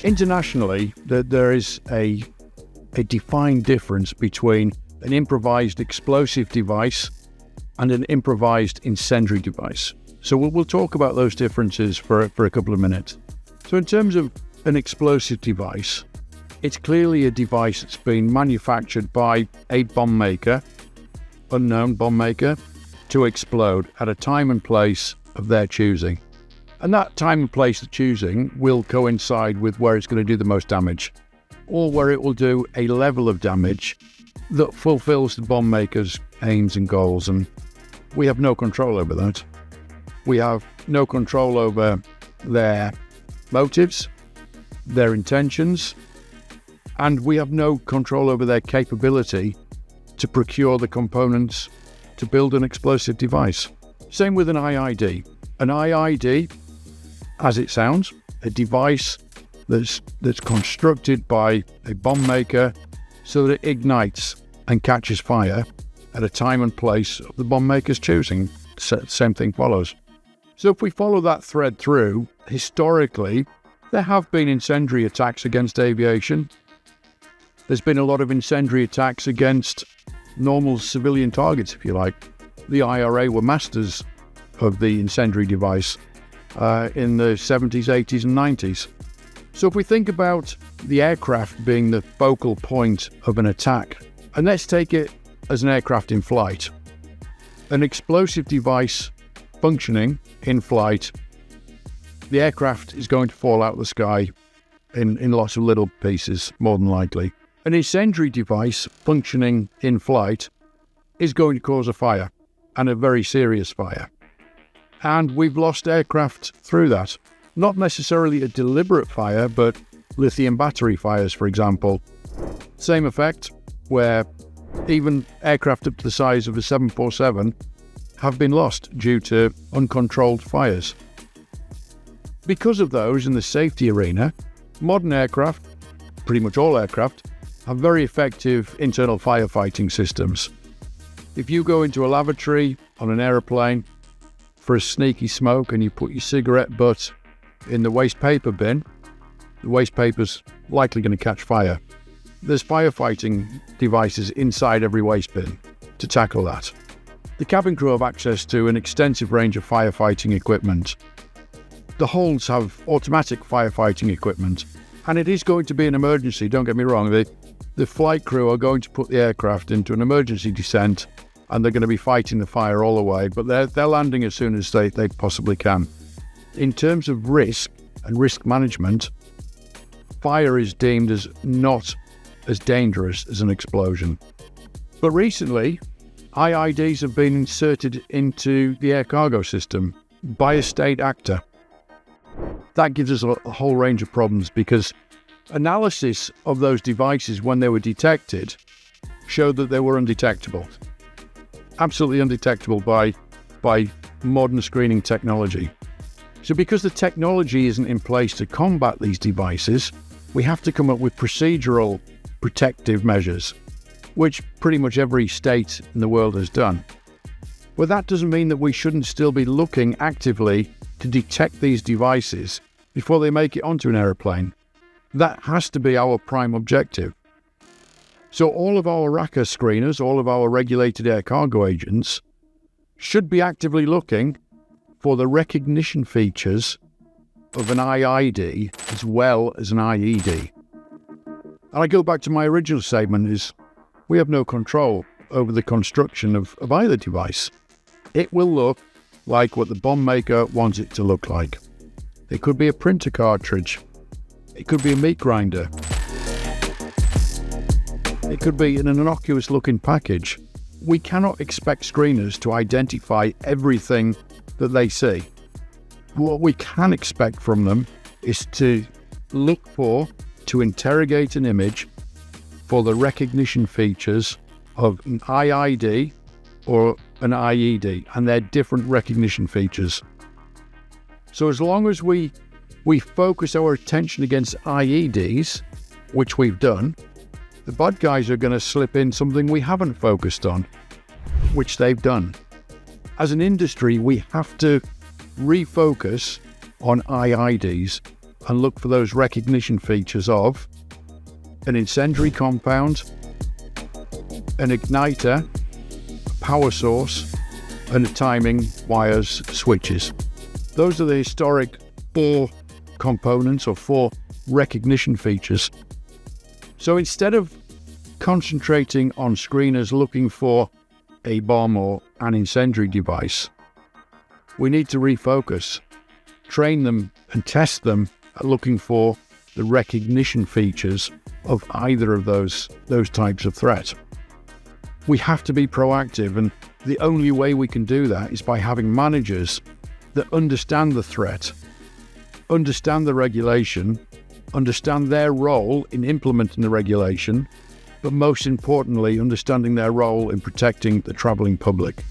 Internationally, there is a defined difference between an improvised explosive device and an improvised incendiary device. So we'll talk about those differences for a couple of minutes. So in terms of an explosive device, it's clearly a device that's been manufactured by a bomb maker, unknown bomb maker, to explode at a time and place of their choosing. And that time and place of choosing will coincide with where it's going to do the most damage, or where it will do a level of damage that fulfills the bomb maker's aims and goals. And we have no control over that. We have no control over their motives, their intentions, and we have no control over their capability to procure the components to build an explosive device. Same with an IID. An IID, as it sounds, a device that's constructed by a bomb maker so that it ignites and catches fire at a time and place of the bomb maker's choosing. Same thing follows. So if we follow that thread through, historically, there have been incendiary attacks against aviation. There's been a lot of incendiary attacks against normal civilian targets, if you like. The IRA were masters of the incendiary device in the 70s, 80s and 90s. So if we think about the aircraft being the focal point of an attack, and let's take it as an aircraft in flight, an explosive device functioning in flight, the aircraft is going to fall out of the sky in lots of little pieces, more than likely. An incendiary device functioning in flight is going to cause a fire, and a very serious fire. And we've lost aircraft through that. Not necessarily a deliberate fire, but lithium battery fires, for example. Same effect, where even aircraft up to the size of a 747 have been lost due to uncontrolled fires. Because of those in the safety arena, modern aircraft, pretty much all aircraft, have very effective internal firefighting systems. If you go into a lavatory on an aeroplane for a sneaky smoke and you put your cigarette butt in the waste paper bin, the waste paper's likely going to catch fire. There's firefighting devices inside every waste bin to tackle that. The cabin crew have access to an extensive range of firefighting equipment. The holds have automatic firefighting equipment, and it is going to be an emergency, don't get me wrong. The flight crew are going to put the aircraft into an emergency descent, and they're going to be fighting the fire all the way, but they're landing as soon as they possibly can. In terms of risk and risk management, fire is deemed as not as dangerous as an explosion. But recently, IIDs have been inserted into the air cargo system by a state actor. That gives us a whole range of problems, because analysis of those devices when they were detected showed that they were undetectable. Absolutely undetectable by modern screening technology. So because the technology isn't in place to combat these devices, we have to come up with procedural protective measures, which pretty much every state in the world has done. But that doesn't mean that we shouldn't still be looking actively to detect these devices before they make it onto an aeroplane. That has to be our prime objective. So all of our RACA screeners, all of our regulated air cargo agents, should be actively looking for the recognition features of an IID as well as an IED. And I go back to my original statement is we have no control over the construction of either device. It will look like what the bomb maker wants it to look like. It could be a printer cartridge. It could be a meat grinder. It could be an innocuous looking package. We cannot expect screeners to identify everything that they see. What we can expect from them is to look for, to interrogate an image for the recognition features of an IID or an IED, and they're different recognition features. So as long as we focus our attention against IEDs, which we've done, the bad guys are going to slip in something we haven't focused on, which they've done. As an industry, we have to refocus on IIDs and look for those recognition features of an incendiary compound, an igniter, a power source, and a timing, wires, switches. Those are the historic 4 components or 4 recognition features. So instead of concentrating on screeners looking for a bomb or an incendiary device, we need to refocus, train them and test them at looking for the recognition features of either of those types of threat. We have to be proactive, and the only way we can do that is by having managers that understand the threat, understand the regulation, understand their role in implementing the regulation, but most importantly, understanding their role in protecting the travelling public.